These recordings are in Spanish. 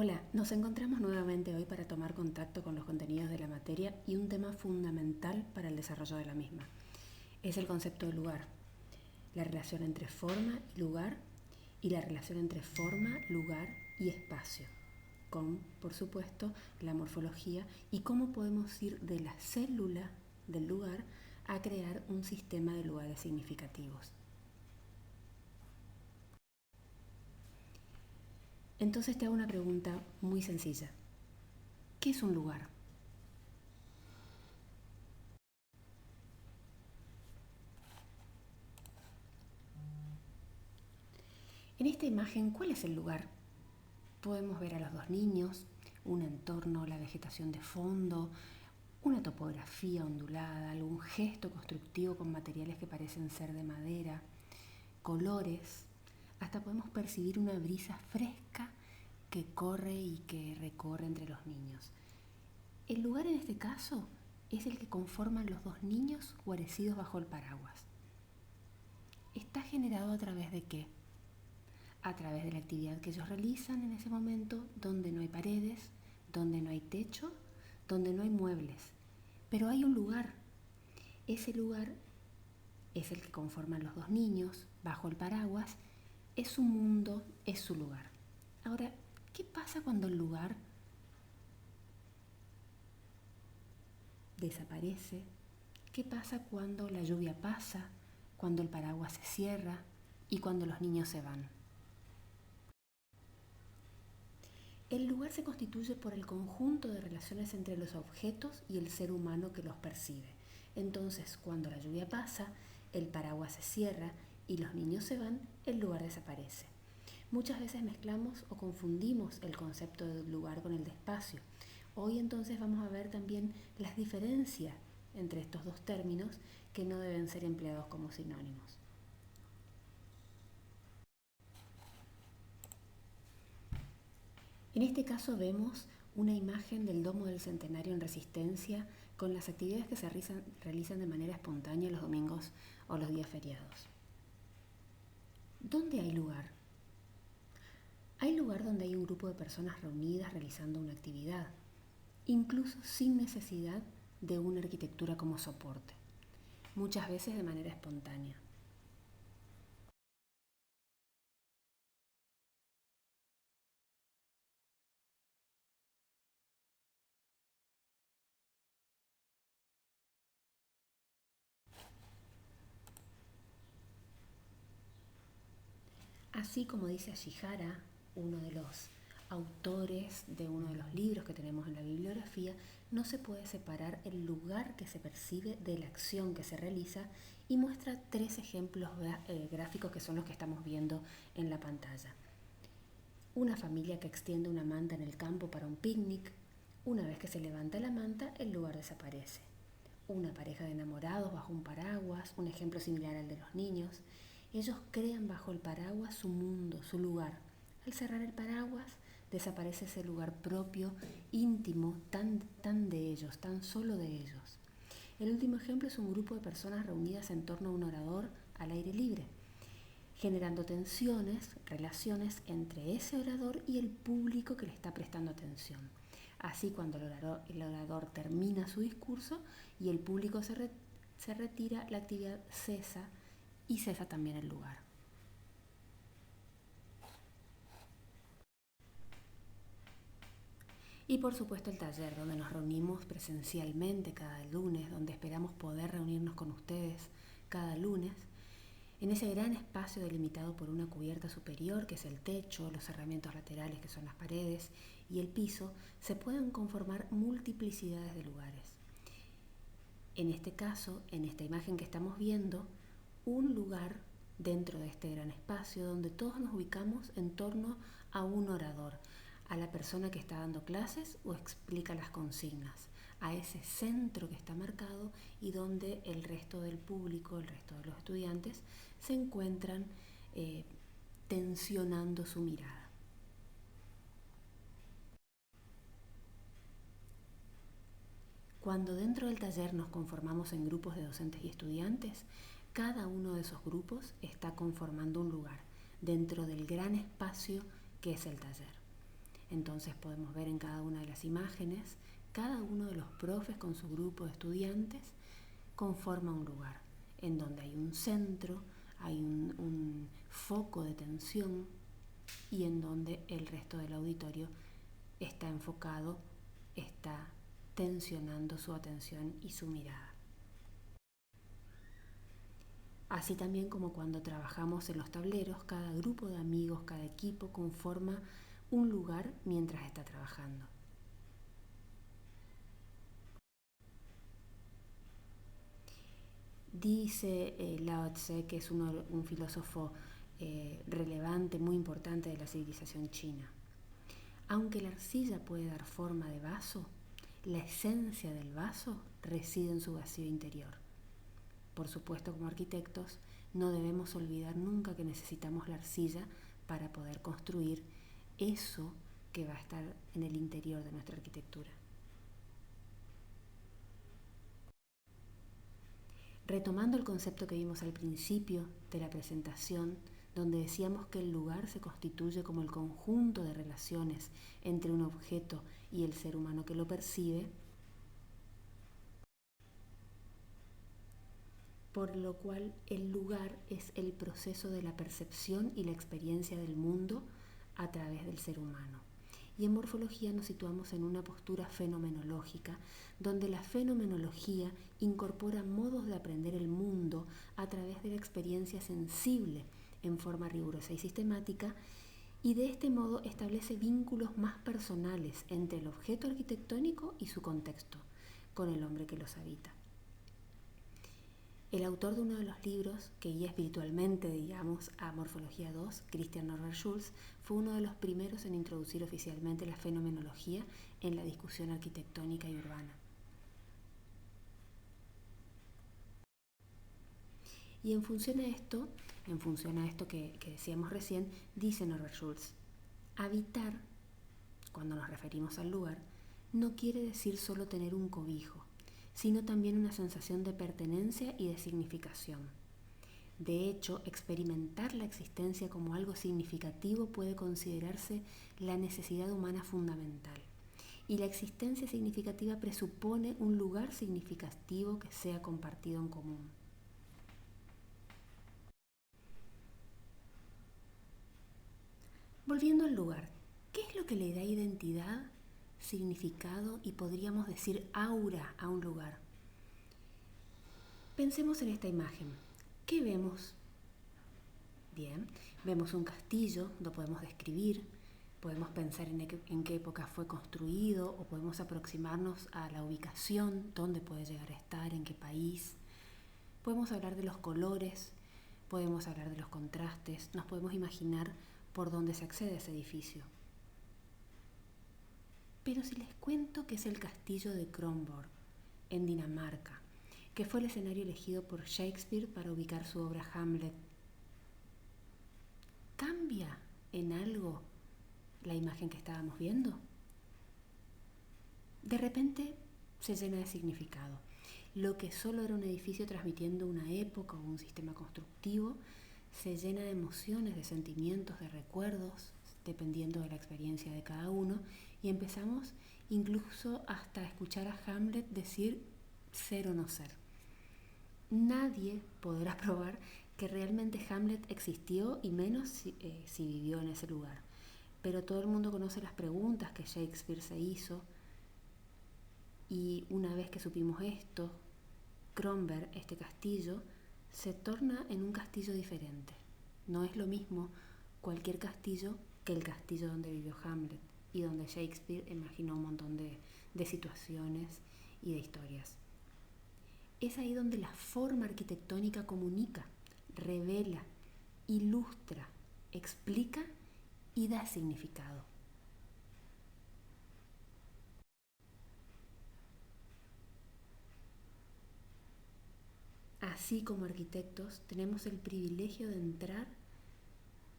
Hola, nos encontramos nuevamente hoy para tomar contacto con los contenidos de la materia y un tema fundamental para el desarrollo de la misma. Es el concepto de lugar, la relación entre forma y lugar y la relación entre forma, lugar y espacio, con, por supuesto, la morfología y cómo podemos ir de la célula del lugar a crear un sistema de lugares significativos. Entonces te hago una pregunta muy sencilla. ¿Qué es un lugar? En esta imagen, ¿cuál es el lugar? Podemos ver a los dos niños, un entorno, la vegetación de fondo, una topografía ondulada, algún gesto constructivo con materiales que parecen ser de madera, colores, hasta podemos percibir una brisa fresca que corre y que recorre entre los niños. El lugar en este caso es el que conforman los dos niños guarecidos bajo el paraguas. ¿Está generado a través de qué? A través de la actividad que ellos realizan en ese momento, donde no hay paredes, donde no hay techo, donde no hay muebles. Pero hay un lugar. Ese lugar es el que conforman los dos niños bajo el paraguas. Es su mundo, es su lugar. Ahora, ¿qué pasa cuando el lugar desaparece? ¿Qué pasa cuando la lluvia pasa, cuando el paraguas se cierra y cuando los niños se van? El lugar se constituye por el conjunto de relaciones entre los objetos y el ser humano que los percibe. Entonces, cuando la lluvia pasa, el paraguas se cierra y los niños se van, el lugar desaparece. Muchas veces mezclamos o confundimos el concepto del lugar con el de espacio. Hoy entonces vamos a ver también las diferencias entre estos dos términos que no deben ser empleados como sinónimos. En este caso vemos una imagen del Domo del Centenario en Resistencia con las actividades que se realizan de manera espontánea los domingos o los días feriados. ¿Dónde hay lugar? Hay lugar donde hay un grupo de personas reunidas realizando una actividad, incluso sin necesidad de una arquitectura como soporte, muchas veces de manera espontánea. Así como dice Ashihara, uno de los autores de uno de los libros que tenemos en la bibliografía, no se puede separar el lugar que se percibe de la acción que se realiza y muestra tres ejemplos gráficos que son los que estamos viendo en la pantalla. Una familia que extiende una manta en el campo para un picnic. Una vez que se levanta la manta, el lugar desaparece. Una pareja de enamorados bajo un paraguas, un ejemplo similar al de los niños. Ellos crean bajo el paraguas su mundo, su lugar. Al cerrar el paraguas, desaparece ese lugar propio, íntimo, tan de ellos, tan solo de ellos. El último ejemplo es un grupo de personas reunidas en torno a un orador al aire libre, generando tensiones, relaciones entre ese orador y el público que le está prestando atención. Así, cuando el orador termina su discurso y el público se retira, la actividad cesa y cesa también el lugar. Y por supuesto el taller, donde nos reunimos presencialmente cada lunes, donde esperamos poder reunirnos con ustedes cada lunes, en ese gran espacio delimitado por una cubierta superior, que es el techo, los cerramientos laterales, que son las paredes, y el piso, se pueden conformar multiplicidades de lugares. En este caso, en esta imagen que estamos viendo, un lugar dentro de este gran espacio donde todos nos ubicamos en torno a un orador, a la persona que está dando clases o explica las consignas, a ese centro que está marcado y donde el resto del público, el resto de los estudiantes, se encuentran tensionando su mirada. Cuando dentro del taller nos conformamos en grupos de docentes y estudiantes, cada uno de esos grupos está conformando un lugar dentro del gran espacio que es el taller. Entonces podemos ver en cada una de las imágenes, cada uno de los profes con su grupo de estudiantes conforma un lugar, en donde hay un centro, hay un foco de tensión y en donde el resto del auditorio está enfocado, está tensionando su atención y su mirada. Así también como cuando trabajamos en los tableros, cada grupo de amigos, cada equipo conforma un lugar mientras está trabajando. Dice Lao Tse, que es un filósofo relevante, muy importante de la civilización china. Aunque la arcilla puede dar forma de vaso, la esencia del vaso reside en su vacío interior. Por supuesto, como arquitectos, no debemos olvidar nunca que necesitamos la arcilla para poder construir eso que va a estar en el interior de nuestra arquitectura. Retomando el concepto que vimos al principio de la presentación, donde decíamos que el lugar se constituye como el conjunto de relaciones entre un objeto y el ser humano que lo percibe, por lo cual el lugar es el proceso de la percepción y la experiencia del mundo a través del ser humano. Y en morfología nos situamos en una postura fenomenológica, donde la fenomenología incorpora modos de aprender el mundo a través de la experiencia sensible en forma rigurosa y sistemática, y de este modo establece vínculos más personales entre el objeto arquitectónico y su contexto, con el hombre que los habita. El autor de uno de los libros que guía espiritualmente, digamos, a Morfología 2, Christian Norbert Schulz, fue uno de los primeros en introducir oficialmente la fenomenología en la discusión arquitectónica y urbana. Y en función a esto que decíamos recién, dice Norbert Schulz, habitar, cuando nos referimos al lugar, no quiere decir solo tener un cobijo, sino también una sensación de pertenencia y de significación. De hecho, experimentar la existencia como algo significativo puede considerarse la necesidad humana fundamental. Y la existencia significativa presupone un lugar significativo que sea compartido en común. Volviendo al lugar, ¿qué es lo que le da identidad, significado y podríamos decir aura a un lugar? Pensemos en esta imagen. ¿Qué vemos? Bien, vemos un castillo, lo podemos describir, podemos pensar en qué época fue construido o podemos aproximarnos a la ubicación, dónde puede llegar a estar, en qué país. Podemos hablar de los colores, podemos hablar de los contrastes, nos podemos imaginar por dónde se accede a ese edificio. Pero si les cuento que es el castillo de Kronborg, en Dinamarca, que fue el escenario elegido por Shakespeare para ubicar su obra Hamlet, ¿cambia en algo la imagen que estábamos viendo? De repente se llena de significado. Lo que solo era un edificio transmitiendo una época o un sistema constructivo se llena de emociones, de sentimientos, de recuerdos, dependiendo de la experiencia de cada uno, y empezamos incluso hasta escuchar a Hamlet decir ser o no ser. Nadie podrá probar que realmente Hamlet existió y menos si vivió en ese lugar. Pero todo el mundo conoce las preguntas que Shakespeare se hizo, y una vez que supimos esto, Kronborg, este castillo, se torna en un castillo diferente. No es lo mismo cualquier castillo que el castillo donde vivió Hamlet y donde Shakespeare imaginó un montón de situaciones y de historias. Es ahí donde la forma arquitectónica comunica, revela, ilustra, explica y da significado. Así como arquitectos tenemos el privilegio de entrar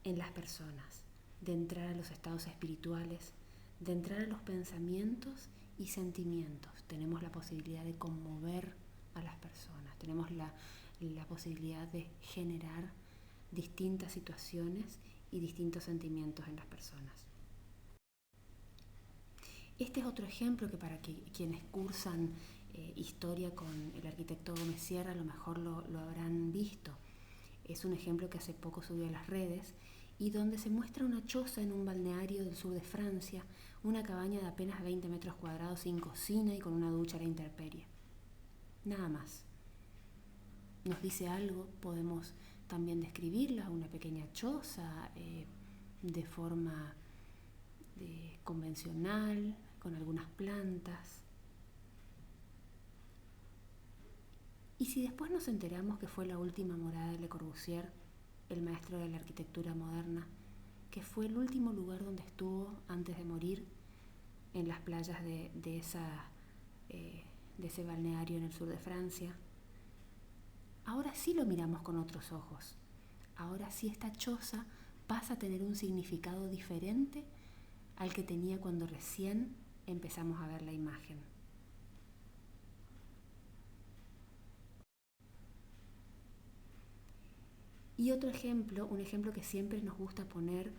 en las personas, de entrar a los estados espirituales, de entrar a los pensamientos y sentimientos. Tenemos la posibilidad de conmover a las personas, tenemos la posibilidad de generar distintas situaciones y distintos sentimientos en las personas. Este es otro ejemplo que para quienes cursan historia con el arquitecto Gómez Sierra a lo mejor lo habrán visto. Es un ejemplo que hace poco subió a las redes y donde se muestra una choza en un balneario del sur de Francia, una cabaña de apenas 20 metros cuadrados sin cocina y con una ducha a la intemperie. Nada más. Nos dice algo, podemos también describirla, una pequeña choza de forma convencional, con algunas plantas. Y si después nos enteramos que fue la última morada de Le Corbusier, el maestro de la arquitectura moderna, que fue el último lugar donde estuvo antes de morir, en las playas de ese balneario en el sur de Francia, ahora sí lo miramos con otros ojos. Ahora sí esta choza pasa a tener un significado diferente al que tenía cuando recién empezamos a ver la imagen. Y otro ejemplo, un ejemplo que siempre nos gusta poner,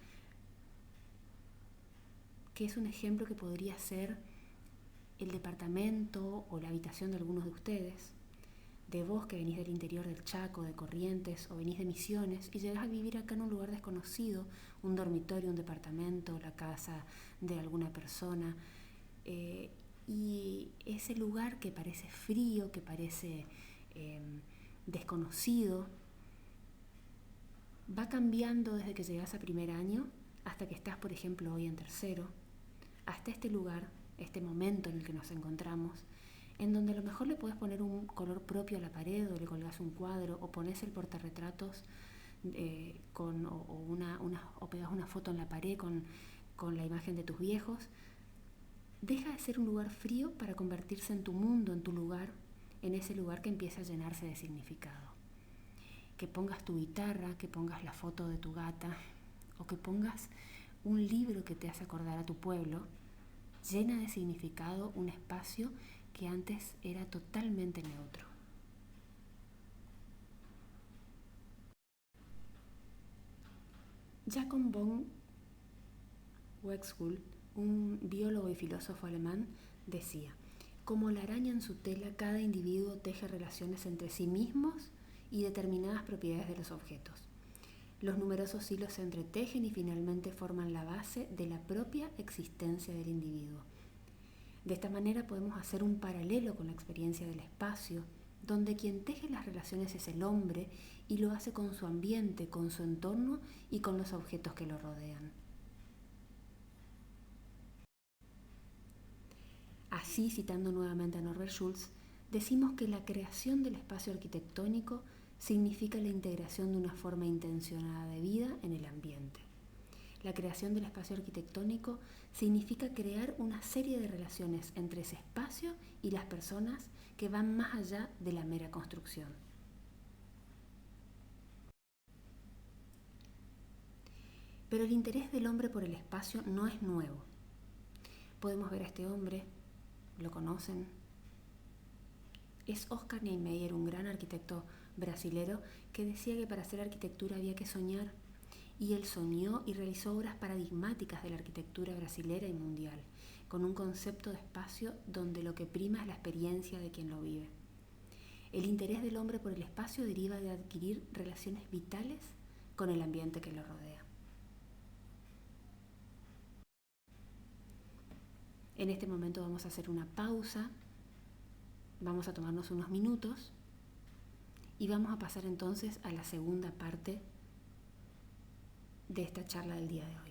que es un ejemplo que podría ser el departamento o la habitación de algunos de ustedes, de vos que venís del interior del Chaco, de Corrientes o venís de Misiones y llegás a vivir acá en un lugar desconocido, un dormitorio, un departamento, la casa de alguna persona, y ese lugar que parece frío, que parece desconocido, va cambiando desde que llegás a primer año hasta que estás, por ejemplo, hoy en tercero, hasta este lugar, este momento en el que nos encontramos, en donde a lo mejor le puedes poner un color propio a la pared, o le colgás un cuadro, o pones el portarretratos o pegas una foto en la pared con la imagen de tus viejos. Deja de ser un lugar frío para convertirse en tu mundo, en tu lugar, en ese lugar que empieza a llenarse de significado. Que pongas tu guitarra, que pongas la foto de tu gata, o que pongas un libro que te hace acordar a tu pueblo, llena de significado un espacio que antes era totalmente neutro. Jacob von Wexkull, un biólogo y filósofo alemán, decía: como la araña en su tela, cada individuo teje relaciones entre sí mismos y determinadas propiedades de los objetos. Los numerosos hilos se entretejen y finalmente forman la base de la propia existencia del individuo. De esta manera podemos hacer un paralelo con la experiencia del espacio, donde quien teje las relaciones es el hombre y lo hace con su ambiente, con su entorno y con los objetos que lo rodean. Así, citando nuevamente a Norbert Schulz, decimos que la creación del espacio arquitectónico significa la integración de una forma intencionada de vida en el ambiente. La creación del espacio arquitectónico significa crear una serie de relaciones entre ese espacio y las personas que van más allá de la mera construcción. Pero el interés del hombre por el espacio no es nuevo. Podemos ver a este hombre, lo conocen. Es Oscar Niemeyer, un gran arquitecto brasilero que decía que para hacer arquitectura había que soñar. Y él soñó y realizó obras paradigmáticas de la arquitectura brasilera y mundial, con un concepto de espacio donde lo que prima es la experiencia de quien lo vive. El interés del hombre por el espacio deriva de adquirir relaciones vitales con el ambiente que lo rodea. En este momento vamos a hacer una pausa, vamos a tomarnos unos minutos y vamos a pasar entonces a la segunda parte de esta charla del día de hoy.